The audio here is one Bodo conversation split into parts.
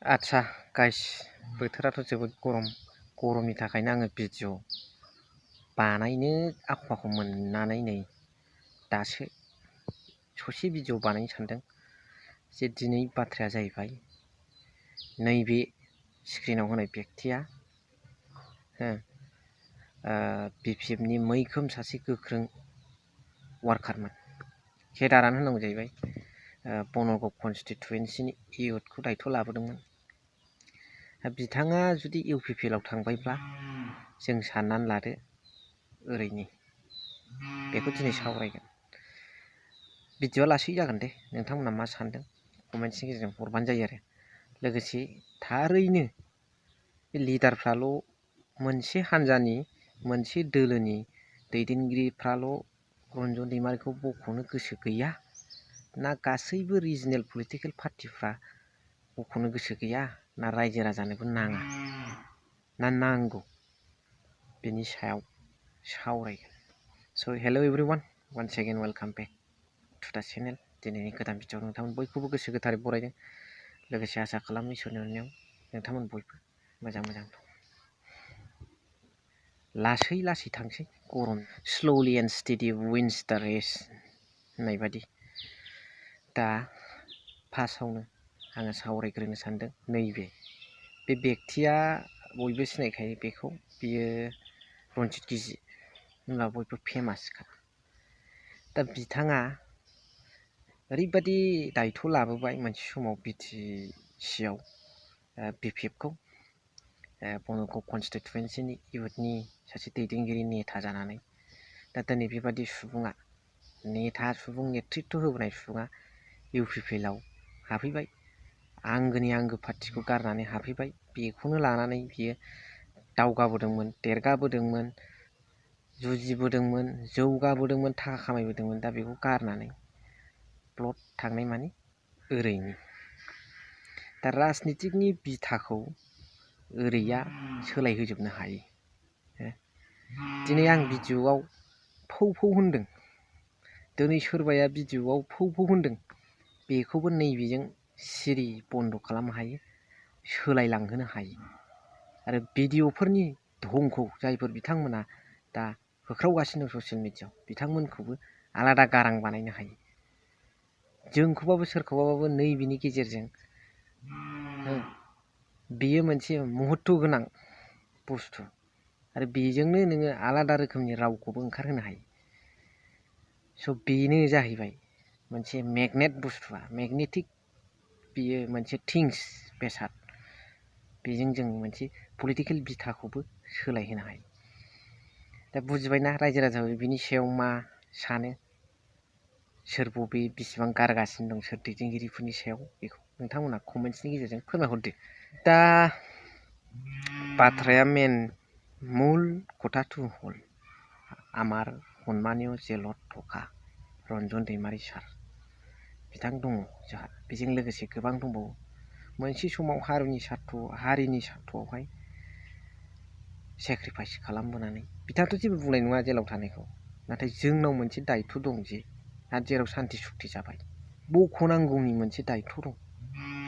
आच्छा गाइस बोथोराथ' जोबोद गरमनि थाखायनो आङो भिडिअ बानायनो आखुमाखौ मोननानै नै दासो ससे भिडिअ बानायनो सानदों। जे दिनै बाथ्राया जाहैबाय नैबे स्क्रिनाव होनाय बेक्तिया BPFनि मैखोम सासे गोख्रों वार्कारमोन, केडारानो होननांगौ जाहैबाय। बनरगाव कनस्टिटुवेन्सिनि इयुथखौ दायथ' लाबोदोंमोन। बिथाङा जुदि इउपिपिएलआव थांबायब्ला जों साननानै लादो ओरैनि बेखौ दिनै सावरायगोन। भिडिअआ लासै जागोन दे, नोंथांमोना मा सानदों कमेन्ट्सनि गेजेरजों हरबानो जायो आरो। लोगोसे थारैनो बे लिडारफ्राल' मोनसे हान्जानि मोनसे दोलोनि दैदेनगिरिफ्राल' रन्जन दैमारिखौ बख'नो गोसो गैया, ना गासैबो रिजनेल पलिटिकेल पार्टिफ्रा बख'नो गोसो गैया, ना रायजो राजानोबो नाङा ना नांगौ, बेनि सायाव सावरायगोन। So' hello' everyone, once again welcome back to the channel. दिनैनि गोदान भिडिअ नोंथांमोन बयखौबो गोसो गोथारै बरायदों। लोगोसे आसा खालामो इसोरनि अननायाव नोंथांमोन बयबो मोजां दं। लासै लासै थांसै गरम, स्ल'लि एन्ड स्टेडि विन्स दा रेस होननाय बादि। दा फार्स्टआवनो आङो सावरायग्रोनो सानदों नैबे बे बेक्तिया बयबो सिनायखायो बेखौ, बियो रनजित गिजि होनब्ला बयबो फेमासखा। दा बिथाङा ओरैबादि दायथ' लाबोबाय मोनसे समाव BTCआव BPFखौ बनरगाव कनस्टिटुवेन्सिनि इयुथनि सासे दैदेनगिरि नेता जानानै। दा दिनै बेबादि सुबुङा, नेता सुबुं, नेतृत्व होबोनाय सुबुङा इउपिपिएलआव हाबफैबाय, आंगोनि आंगो पार्टिखौ गारनानै हाबफैबाय। बेखौनो लानानै बियो दावगाबोदोंमोन, देरगाबोदोंमोन, जुजिबोदोंमोन, जौगाबोदोंमोन, थाखा खामायबोदोंमोन। दा बेखौ गारनानै प्लट थांनाय माने ओरैनि। दा राजनितिकनि बिथाखौ ओरैया सोलायहोजोबनो हायो। दिनै आं भिडिअआव फौ होनदों, दिनै सोरबाया भिडिअआव फौ होनदों, बेखौबो नैबेजों सिरि बन्द' खालामनो हायो, सोलायलांहोनो हायो। आरो भिडिअफोरनि धंखौ जायफोर बिथांमोना दा होख्रावगासिनो दं ससियेल मिडियाआव, बिथांमोनखौबो आलादा गारां बानायनो हायो। जोंखौबाबो सोरखौबाबो नैबेनि गेजेरजों बेयो मोनसे महत्व गोनां बुस्थु, आरो बेजोंनो नोङो आलादा रोखोमनि रावखौबो ओंखारहोनो हायो। स' बेनो जाहैबाय मोनसे मेगनेट बुस्थुआ, मेगनेटिक बेयो मोनसे थिंस, बेसाद। बेजों जों मोनसे पलिटिकेल बिथाखौबो सोलायहोनो हायो। दा बुजिबायना रायजो राजाफोर बिनि सायाव मा सानो, सोर बबे बेसेबां गारगासिनो दं सोर दैदेनगिरिफोरनि सायाव, बेखौ नोंथांमोना कमेन्ट्सनि गेजेरजों फोरमायहरदो। दा बाथ्राया मূल কথাটো হ'ল আমাৰ সন্মানীয় জেলত থকা रन्जन दैमारि सार, बिथां दङ जोंहा। बेजों लोगोसे गोबां दंबावो। मोनसे समाव हारिनि सार्थ'आवहाय सेक्रिफाइस खालामबोनानै बिथाङाथ' जेबो बुंनाय नङा जेलाव थानायखौ, नाथाय जोंनाव मोनसे दायथ' दं जे जेराव सान्थि सुक्ति जाबाय बख'नांगौनि मोनसे दायथ' दं।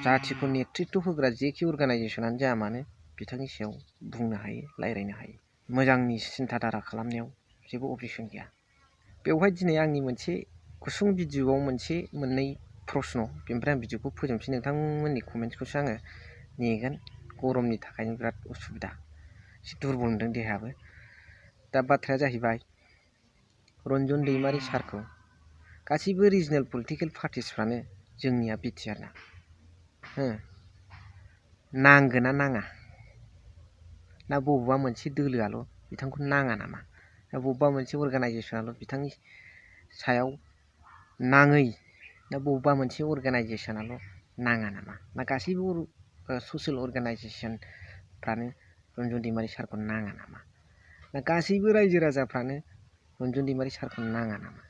जाथिखौ नेतृत्व होग्रा जेखि अर्गानाइजेसनानो जाया मानो बिथांनि सायाव बुंनो हायो, रायज्लायनो हायो। मोजांनि सिन्थाधारा खालामनायाव जेबो अबजेक्सन गैया। बेवहाय दिनै आंनि मोनसे गुसुं भिडिअआव मोननै प्रश्न, बेनिफ्राय आं भिडिअखौ फोजोबनोसै। नोंथांमोननि कमेन्ट्सखौसो आङो नेगोन, गरमनि थाखायनो बिराद उसुबिदा, एसे दुरबल मोनदों देहायाबो। दा बाथ्राया जाहैबाय रन्जन दैमारि सारखौ गासैबो रिजनेल पलिटिकेल पार्टिसफ्रानो जोंनिया बिटिआरना नांगोन ना नाङा, ना बबेबा मोनसे दोलोआल' बिथांखौ नाङा नामा, ना बबेबा मोनसे अर्गानाइजेसनाल' बिथांनि सायाव नाङै, ना बबेबा मोनसे अर्गानाइजेसनाल' नाङा नामा, ना गासैबो ससियेल अर्गानाइजेसनफ्रानो रन्जन दैमारि सारखौ नाङा नामा, ना गासैबो रायजो राजाफ्रानो रन्जन दैमारि सारखौ नाङा नामा,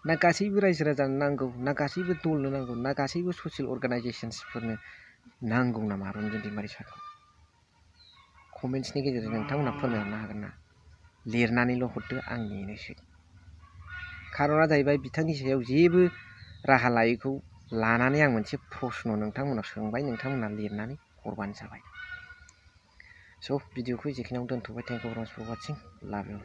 ना गासैबो रायजो राजानो नांगौ, ना गासैबो दलनो नांगौ, ना गासैबो ससियेल अर्गानाइजेसन्सफोरनो नांगौ नामा रन्जन दैमारि सारखौ? कमेन्ट्सनि गेजेरजों नोंथांमोनहा फोरमायहरनो हागोन ना? लिरनानैल' हरदो, आं नेनोसै। खार'ना जाहैबाय बिथांनि सायाव जेबो राहा लायैखौ लानानै आं मोनसे प्रश्न नोंथांमोनाव सोंबाय, नोंथांमोना लिरनानै हरबानो जाबाय। स' भिडिअखौ जेखिनियाव दोनथ'बाय। Thank you for watching. Love U.